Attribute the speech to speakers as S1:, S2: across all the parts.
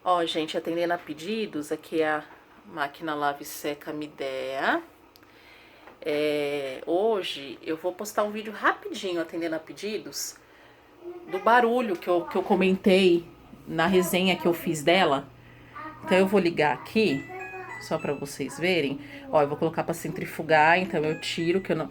S1: Ó, gente, atendendo a pedidos, aqui é a máquina lava e seca Midea. Hoje eu vou postar um vídeo rapidinho atendendo a pedidos do barulho que eu comentei na resenha que eu fiz dela. Então eu vou ligar aqui, só pra vocês verem. Ó, eu vou colocar pra centrifugar, então eu tiro que eu não...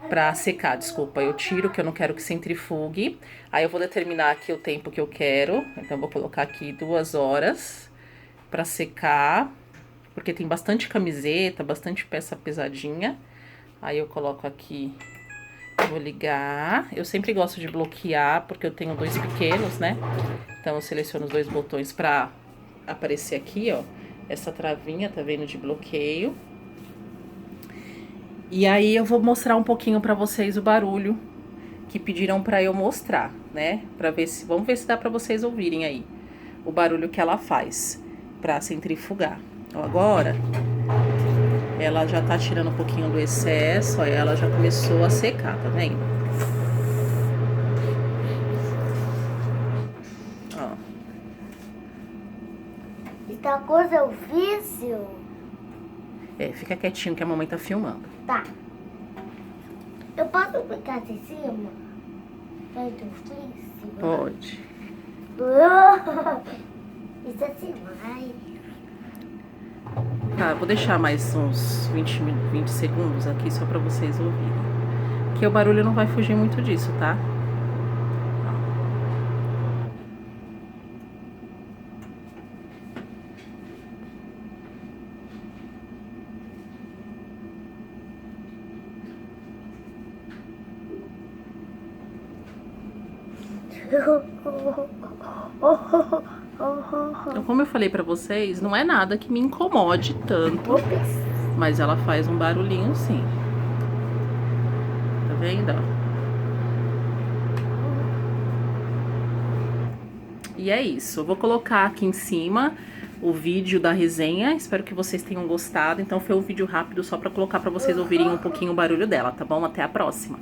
S1: Pra secar, desculpa, eu tiro que eu não quero que centrifugue. Aí eu vou determinar aqui o tempo que eu quero. Então eu vou colocar aqui 2 horas pra secar, porque tem bastante camiseta, bastante peça pesadinha. Aí eu coloco aqui, vou ligar. Eu sempre gosto de bloquear, porque eu tenho 2 pequenos, né? Então eu seleciono os 2 botões pra aparecer aqui, ó. Essa travinha, tá vendo, de bloqueio. E aí eu vou mostrar um pouquinho pra vocês o barulho que pediram pra eu mostrar, né? Pra ver se, vamos ver se dá pra vocês ouvirem aí o barulho que ela faz pra centrifugar. Ó, agora ela já tá tirando um pouquinho do excesso, ó, ela já começou a secar, tá vendo? Ó.
S2: Essa coisa é o vício?
S1: Fica quietinho que a mamãe tá filmando.
S2: Tá. Eu posso ficar aqui em cima? Feito em cima?
S1: Pode.
S2: Isso é demais.
S1: Tá, vou deixar mais uns 20 segundos aqui só pra vocês ouvirem. Que o barulho não vai fugir muito disso, tá? Então, como eu falei pra vocês, não é nada que me incomode tanto, mas ela faz um barulhinho sim. Tá vendo, ó? E é isso, eu vou colocar aqui em cima o vídeo da resenha, espero que vocês tenham gostado. Então foi um vídeo rápido só pra colocar pra vocês ouvirem um pouquinho o barulho dela, tá bom? Até a próxima!